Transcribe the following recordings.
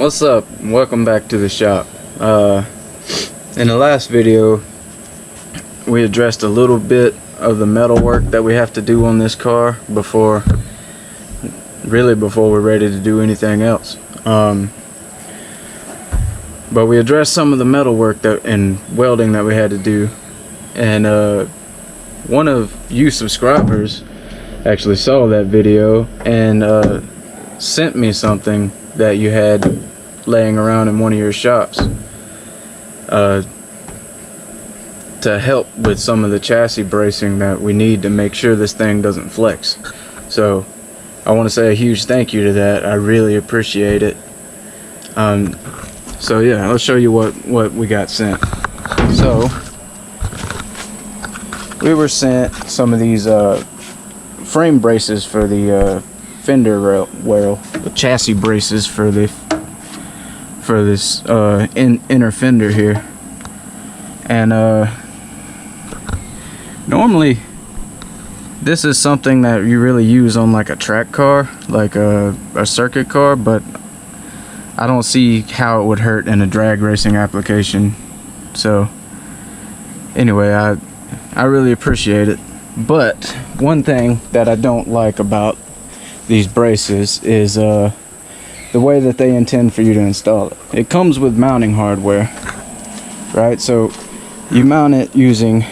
What's up? Welcome back to the shop. In the last video we addressed a little bit of the metal work that we have to do on this car before we're ready to do anything else. But we addressed some of the metal work and welding that we had to do, and one of you subscribers actually saw that video and sent me something that you had laying around in one of your shops to help with some of the chassis bracing that we need to make sure this thing doesn't flex. So I want to say a huge thank you to that. I really appreciate it. So yeah, let's show you what we got sent. So we were sent some of these frame braces for the fender rail, the chassis braces for this inner fender here. And normally this is something that you really use on like a track car, like a circuit car, but I don't see how it would hurt in a drag racing application. So anyway, I really appreciate it. But one thing that I don't like about these braces is the way that they intend for you to install it. It comes with mounting hardware, right? So you mount it using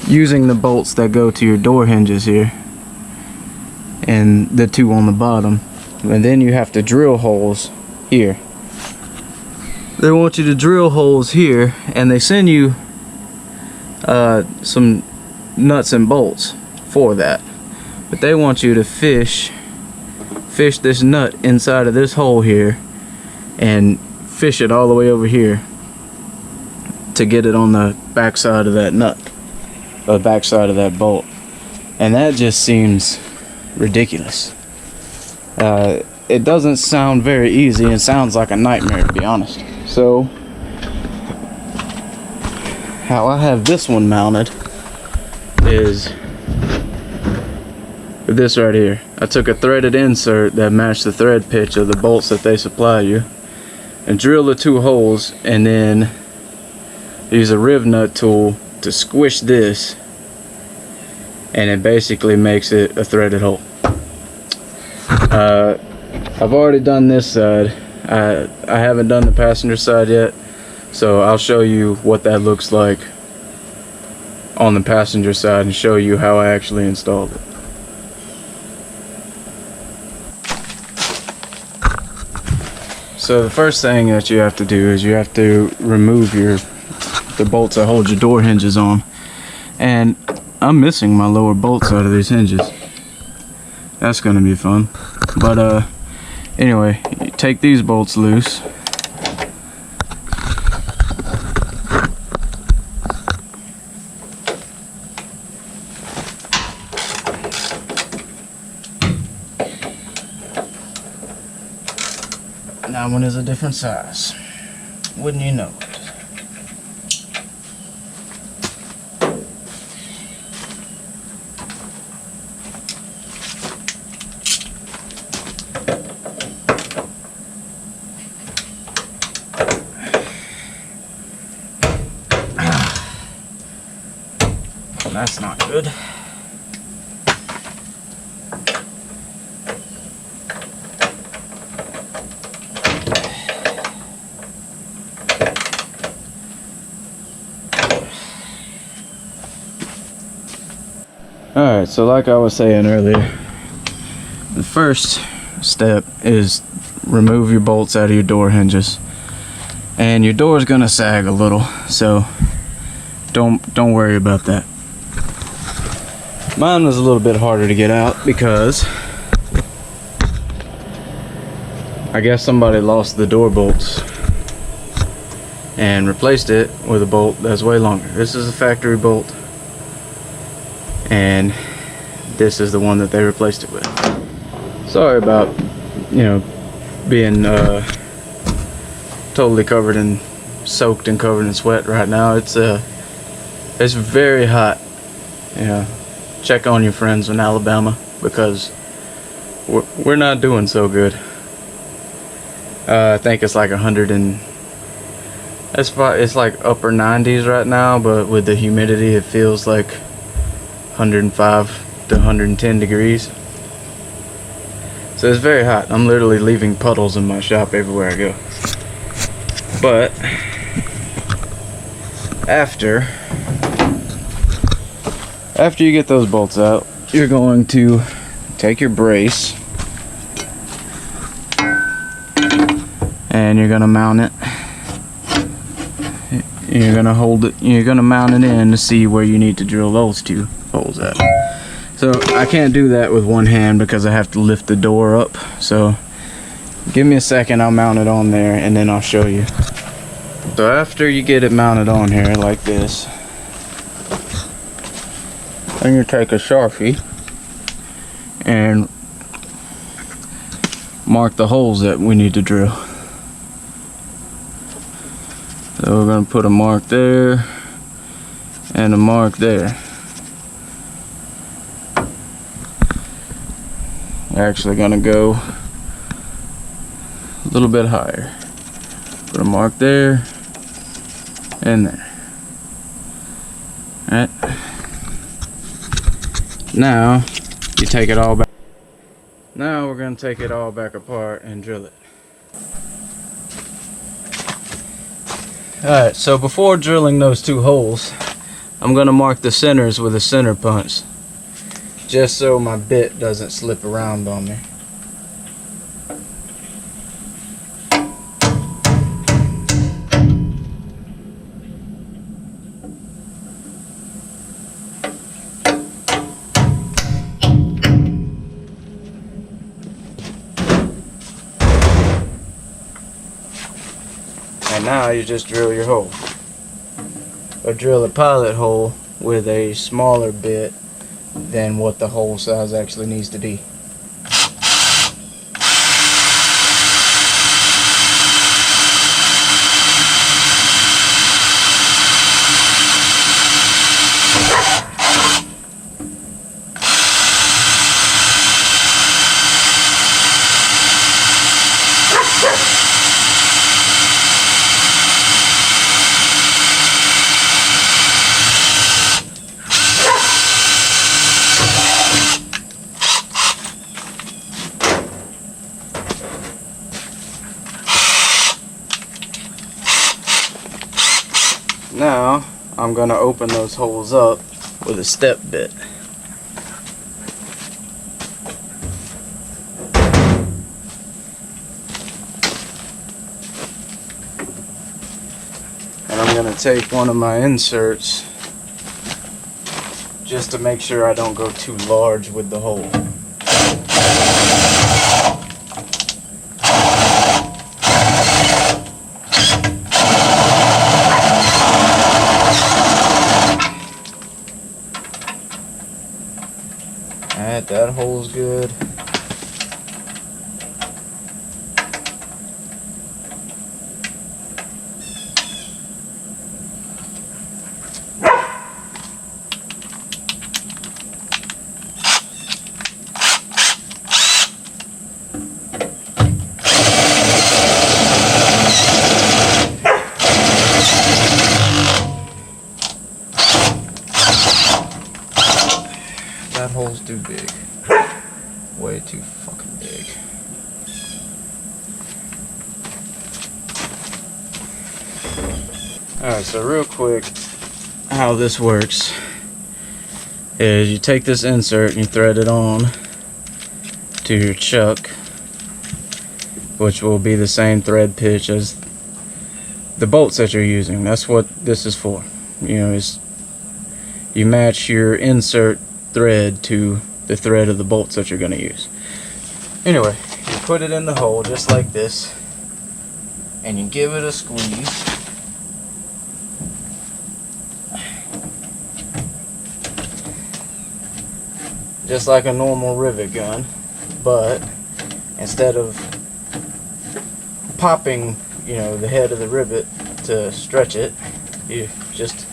the bolts that go to your door hinges here and the two on the bottom, and then you have to drill holes here. They want you to drill holes here, and they send you some nuts and bolts for that, but they want you to fish this nut inside of this hole here and fish it all the way over here to get it on the back side of that nut, the back side of that bolt. And that just seems ridiculous. It doesn't sound very easy, and sounds like a nightmare, to be honest. So how I have this one mounted is this right here. I took a threaded insert that matched the thread pitch of the bolts that they supply you and drill the two holes, and then use a riv nut tool to squish this, and it basically makes it a threaded hole. I've already done this side. I haven't done the passenger side yet, so I'll show you what that looks like on the passenger side and show you how I actually installed it. So the first thing that you have to do is you have to remove the bolts that hold your door hinges on, and I'm missing my lower bolts out of these hinges. That's gonna be fun. But anyway, you take these bolts loose. That one is a different size, wouldn't you know it? That's not good. Alright, so like I was saying earlier, the first step is remove your bolts out of your door hinges. And your door is gonna sag a little, so don't worry about that. Mine was a little bit harder to get out because I guess somebody lost the door bolts and replaced it with a bolt that's way longer. This is a factory bolt, and this is the one that they replaced it with. Sorry about, being totally covered in soaked and covered in sweat right now. It's very hot. Check on your friends in Alabama, because we're not doing so good. I think it's like 100 and it's like upper 90s right now, but with the humidity it feels like 105 to 110 degrees. So it's very hot. I'm literally leaving puddles in my shop everywhere I go. But after you get those bolts out, you're going to take your brace and you're going to mount it. You're going to hold it, you're going to mount it in to see where you need to drill those two holes at. So I can't do that with one hand because I have to lift the door up. So give me a second, I'll mount it on there and then I'll show you. So after you get it mounted on here like this, then you take a Sharpie and mark the holes that we need to drill. So we're going to put a mark there and a mark there. We're actually going to go a little bit higher. Put a mark there and there. Alright. Now you take it all back. Now we're going to take it all back apart and drill it. Alright, so before drilling those two holes, I'm going to mark the centers with a center punch, just so my bit doesn't slip around on me. And now you just drill your hole. Or drill a pilot hole with a smaller bit than what the hole size actually needs to be. Now I'm going to open those holes up with a step bit. And I'm going to take one of my inserts just to make sure I don't go too large with the hole. Alright, that hole's good. That hole's too big. Way too fucking big. Alright, so real quick, how this works is you take this insert and you thread it on to your chuck, which will be the same thread pitch as the bolts that you're using. That's what this is for. You know, is you match your insert thread to the thread of the bolts that you're going to use. Anyway, you put it in the hole just like this and you give it a squeeze. Just like a normal rivet gun, but instead of popping, you know, the head of the rivet to stretch it, you just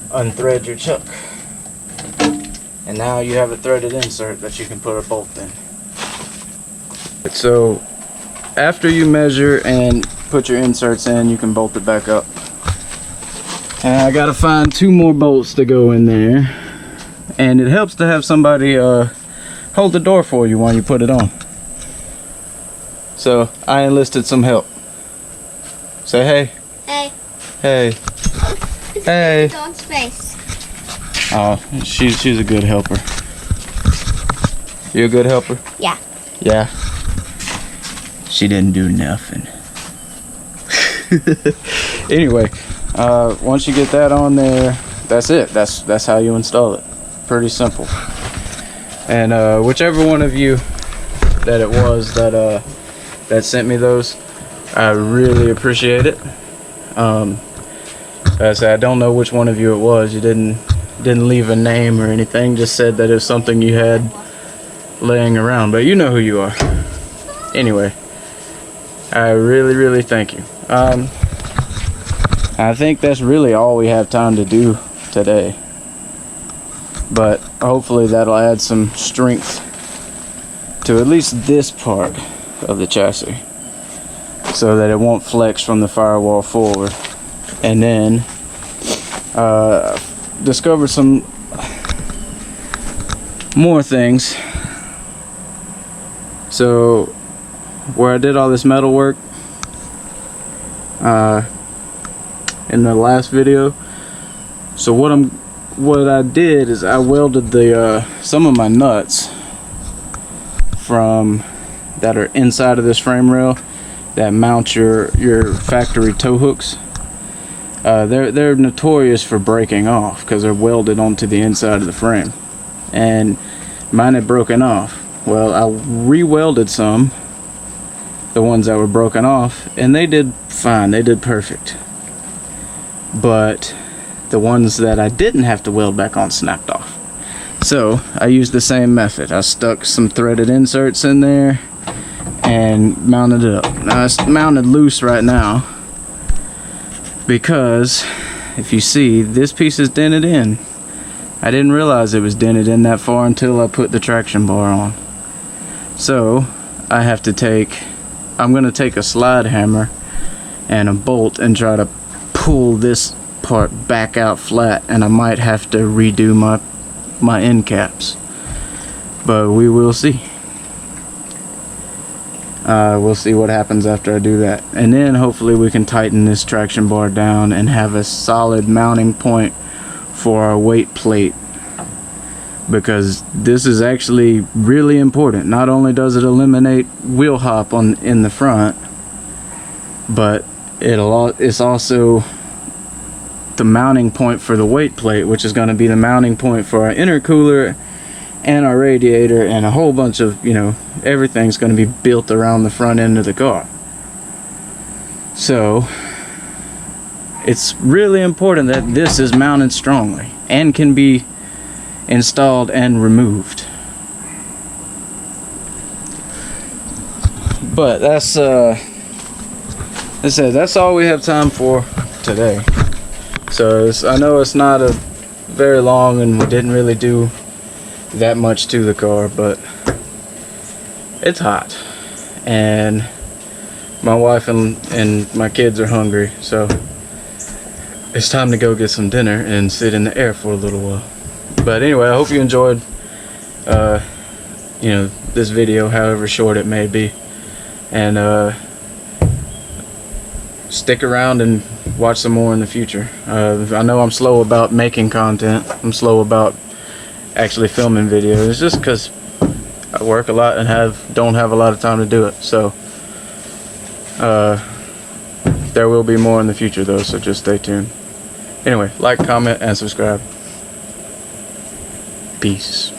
unthread your chuck. And now you have a threaded insert that you can put a bolt in. So after you measure and put your inserts in, you can bolt it back up. And I gotta find 2 more bolts to go in there. And it helps to have somebody hold the door for you while you put it on. So I enlisted some help. Say hey. Hey. Hey. It's Hey. dog's face. Oh, she's a good helper. You a good helper? Yeah. Yeah. She didn't do nothing. Anyway, once you get that on there, that's it. That's how you install it. Pretty simple. And whichever one of you that it was that sent me those, I really appreciate it. As I said, I don't know which one of you it was. You didn't leave a name or anything. Just said that it's something you had laying around, but you know who you are. Anyway, I really thank you. I think that's really all we have time to do today, but hopefully that'll add some strength to at least this part of the chassis so that it won't flex from the firewall forward. And then discovered some more things. So where I did all this metal work in the last video, so what I did is I welded the some of my nuts from that are inside of this frame rail that mount your factory tow hooks. They're notorious for breaking off because they're welded onto the inside of the frame, and mine had broken off. Well, I re-welded some, the ones that were broken off, and they did fine. They did perfect. But the ones that I didn't have to weld back on snapped off. So I used the same method. I stuck some threaded inserts in there and mounted it up. Now it's mounted loose right now because if you see, this piece is dented in. I didn't realize it was dented in that far until I put the traction bar on. So I have to I'm going to take a slide hammer and a bolt and try to pull this part back out flat, and I might have to redo my end caps, but we will see. We'll see what happens after I do that, and then hopefully we can tighten this traction bar down and have a solid mounting point for our weight plate, because this is actually really important. Not only does it eliminate wheel hop in the front, but it's also the mounting point for the weight plate, which is going to be the mounting point for our intercooler and our radiator and a whole bunch of, everything's going to be built around the front end of the car. So it's really important that this is mounted strongly and can be installed and removed. But that's that's all we have time for today. So I know it's not a very long, and we didn't really do that much to the car, but it's hot and my wife and my kids are hungry, so it's time to go get some dinner and sit in the air for a little while. But anyway, I hope you enjoyed this video, however short it may be, and stick around and watch some more in the future. I know I'm slow about making content. I'm slow about actually filming videos. It's just because I work a lot and don't have a lot of time to do it. So there will be more in the future though, so just stay tuned. Anyway, like, comment, and subscribe. Peace.